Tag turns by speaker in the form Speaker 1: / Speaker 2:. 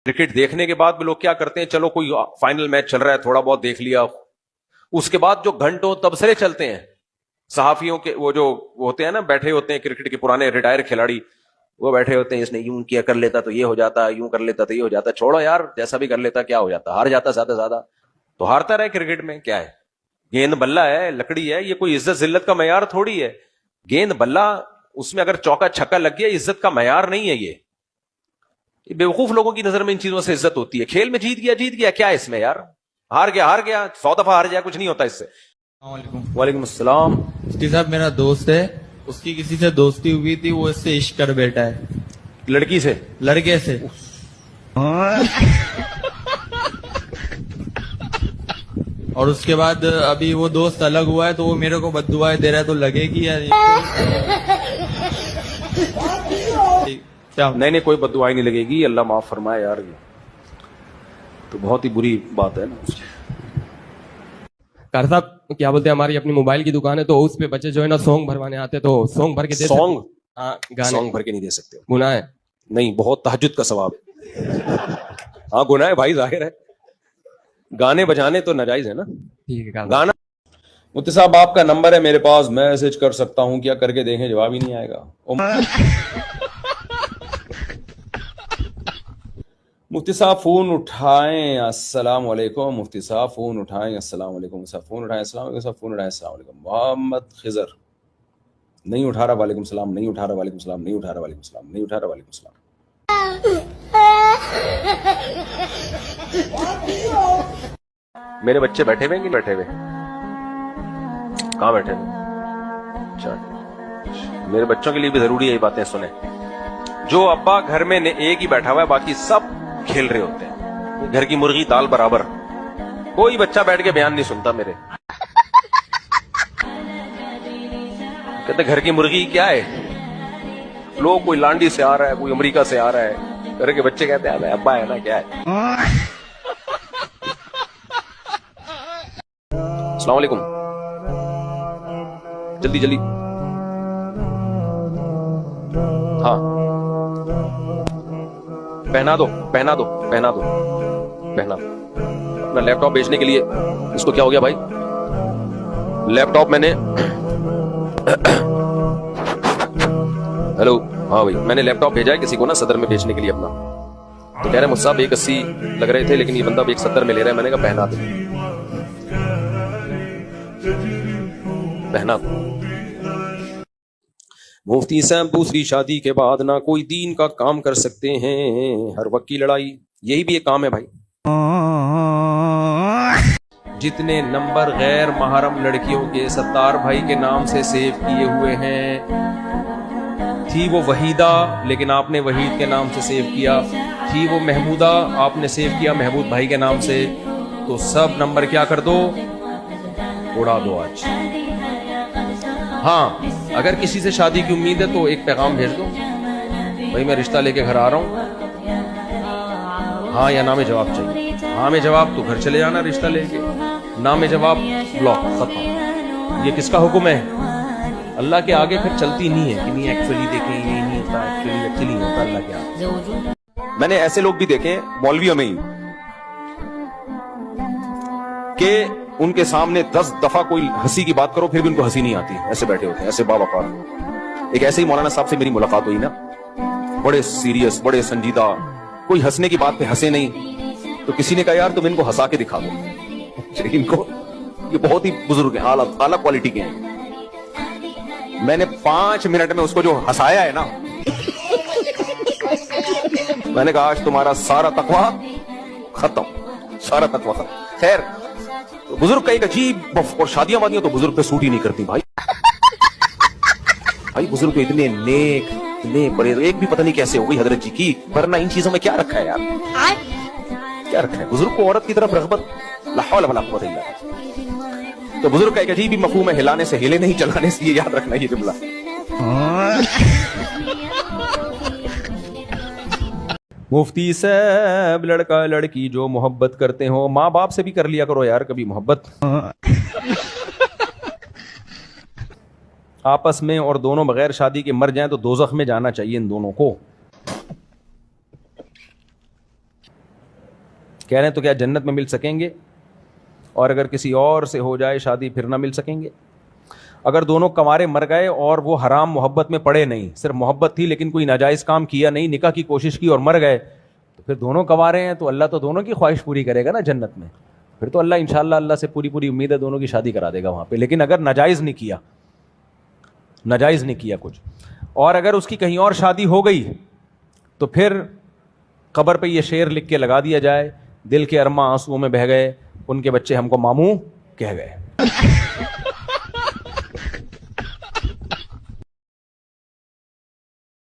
Speaker 1: Cricket देखने के बाद भी लोग क्या करते हैं, चलो कोई फाइनल मैच चल रहा है, थोड़ा बहुत देख लिया, उसके बाद जो घंटों तबसरे चलते हैं सहाफियों के, वो जो होते हैं ना, बैठे होते हैं क्रिकेट के पुराने रिटायर खिलाड़ी, वो बैठे होते हैं, इसने यूं किया कर लेता तो ये हो जाता, यूं कर लेता तो ये हो जाता, छोड़ो यार, जैसा भी कर लेता क्या हो जाता, हार जाता ज्यादा ज्यादा तो हारता रहे। क्रिकेट में क्या है, गेंद बल्ला है, लकड़ी है, ये कोई इज्जत जिल्लत का मयार थोड़ी है। गेंद बल्ला, उसमें अगर चौका छक्का लग गया, इज्जत का मयार नहीं है ये बेवकूफ लोगों की नजर में इन चीजों से इज्जत होती है। खेल में जीत गया क्या है इसमें यार, हार गया 100 दफा हार जाए, कुछ नहीं होता इससे। वालेकुम अस्सलाम।
Speaker 2: मुफ्ती साहब, मेरा दोस्त है, उसकी किसी से दोस्ती हुई थी, वो इससे इश्क कर बैठा है।
Speaker 1: लड़की से?
Speaker 2: लड़के से। और उसके बाद अभी वो दोस्त अलग हुआ है, तो वो मेरे को बद्दुआएं दे रहा है, तो लगेगी यार क्या?
Speaker 1: नहीं कोई बद्दुआई नहीं लगेगी, अल्लाह माफ फरमाए यार, ये तो बहुत ही बुरी बात है ना।
Speaker 3: कार साहब क्या बोलते हैं, हमारी अपनी मोबाइल की दुकान है, तो उस पे बच्चे जो है ना सॉन्ग भरवाने आते हैं, तो सॉन्ग भर के दे
Speaker 1: सॉन्ग?
Speaker 3: हाँ, गाने
Speaker 1: सॉन्ग भर के नहीं दे सकते हो,
Speaker 3: गुनाह है।
Speaker 1: नहीं, बहुत तहज्जुद का सवाब है। हाँ गुनाह है भाई, जाहिर है, गाने बजाने तो नाजायज है ना।
Speaker 3: ठीक है,
Speaker 1: गाना। मुफ्ती साहब आपका नंबर है मेरे पास, मैसेज कर सकता हूँ क्या? करके देखें, जवाब ही नहीं आएगा। मुफ्ती साहब फोन उठाएं, अस्सलाम वालेकुम। मुफ्ती साहब फोन उठाएं, अस्सलाम वालेकुम। साहब फोन उठाएं, अस्सलाम वालेकुम। साहब फोन उठाएं, अस्सलाम वालेकुम। मोहम्मद खिजर नहीं उठा रहा, वालेकुम सलाम नहीं उठा रहा, वालेकुम सलाम नहीं उठा रहा, वालेकुम सलाम नहीं उठा रहा, वालेकुम सलाम। मेरे बच्चे बैठे हुए कि बैठे हुए? कहाँ बैठे हुए? अच्छा, मेरे बच्चों के लिए भी जरूरी है ये बातें सुने। जो अब्बा घर में एक ही बैठा हुआ है, बाकी सब खेल रहे होते हैं, घर की मुर्गी दाल बराबर, कोई बच्चा बैठ के बयान नहीं सुनता मेरे। कहते घर की मुर्गी क्या है, लोग कोई लांडी से आ रहा है, कोई अमेरिका से आ रहा है, घर के बच्चे कहते हैं अब्बा है ना, क्या है। अस्सलाम वालेकुम, जल्दी जल्दी। हाँ पहना दो पहना दो पहना दो पहना दो। अपना लैपटॉप बेचने के लिए, इसको क्या हो गया भाई, लैपटॉप मैंने हेलो, हाँ भाई, मैंने लैपटॉप भेजा है किसी को ना सदर में बेचने के लिए अपना, तो कह रहे मुझसे 180 लग रहे थे, लेकिन ये बंदा 170 में ले रहा है। मैंने कहा पहना दो पहना दो। मुफ्ती साहब दूसरी शादी के बाद ना कोई दीन का काम कर सकते हैं, हर वक्त की लड़ाई, यही भी एक काम है भाई। जितने नंबर गैर महरम लड़कियों के सत्तार भाई के नाम से सेव किए हुए हैं, थी वो वहीदा लेकिन आपने वहीद के नाम से सेव किया, थी वो महमूदा आपने सेव किया महमूद भाई के नाम से, तो सब नंबर क्या कर दो, उड़ा दो आज। हाँ, अगर किसी से शादी की उम्मीद है तो एक पैगाम भेज दो, भाई मैं रिश्ता लेके घर आ रहा हूँ, हाँ या ना में जवाब चाहिए। हाँ में जवाब तो घर चले जाना रिश्ता लेके, ना में जवाब ब्लॉक, खत्म। ये किसका हुक्म है? अल्लाह के आगे फिर चलती नहीं है कि नहीं एक्चुअली देखें ये नहीं होता, एक्चुअली नहीं होता अल्लाह के आगे। मैंने ऐसे लोग भी देखे मौलवियों में ही कि उनके सामने 10 दफा कोई हंसी की बात करो फिर भी उनको हंसी नहीं आती, ऐसे बैठे होते हैं, ऐसे बावकार। एक ऐसे ही मौलाना साहब से मेरी मुलाकात हुई ना, बड़े सीरियस, बड़े संजीदा, कोई हंसने की बात पे हंसे नहीं, तो किसी ने कहा यार तुम इनको हंसा के दिखा दो। इनको, ये बहुत ही बुजुर्ग हैं, आला क्वालिटी के हैं। मैंने 5 मिनट में उसको जो हंसाया है ना, मैंने कहा आज तुम्हारा सारा तकवा खत्म, सारा तकवा खत्म। खैर, तो बुजुर्ग का एक अजीब, और शादियां वादियां तो बुजुर्ग पे सूट ही नहीं करती भाई। भाई बुजुर्ग तो इतने नेक, इतने बड़े, एक भी पता नहीं कैसे हो गई हजरत जी की, वरना इन चीजों में क्या रखा है यार, क्या रखा है? बुजुर्ग को औरत की तरफ रग़बत, ला हौला वला कुव्वता इल्ला बिल्लाह। तो बुजुर्ग का एक अजीब ही मफ़हूम है, हिलाने से हिले नहीं चलाने से, ये याद रखना ये जुमला। मुफ्ती साहब लड़का लड़की जो मोहब्बत करते हो, माँ बाप से भी कर लिया करो यार कभी मोहब्बत आपस में, और दोनों बगैर शादी के मर जाएं तो दोज़ख में जाना चाहिए इन दोनों को।
Speaker 4: کہہ رہے ہیں تو کیا جنت میں مل سکیں گے؟ اور اگر کسی اور سے ہو جائے شادی پھر نہ مل سکیں گے؟ اگر دونوں کنوارے مر گئے اور وہ حرام محبت میں پڑے نہیں, صرف محبت تھی لیکن کوئی ناجائز کام کیا نہیں, نکاح کی کوشش کی اور مر گئے, تو پھر دونوں کنوارے ہیں تو اللہ تو دونوں کی خواہش پوری کرے گا نا جنت میں. پھر تو اللہ انشاءاللہ اللہ سے پوری امید ہے دونوں کی شادی کرا دے گا وہاں پہ. لیکن اگر ناجائز نہیں کیا کچھ, اور اگر اس کی کہیں اور شادی ہو گئی تو پھر قبر پہ یہ شعر لکھ کے لگا دیا جائے, دل کے ارماں آنسوؤں میں بہہ گئے, ان کے بچے ہم کو ماموں کہہ گئے.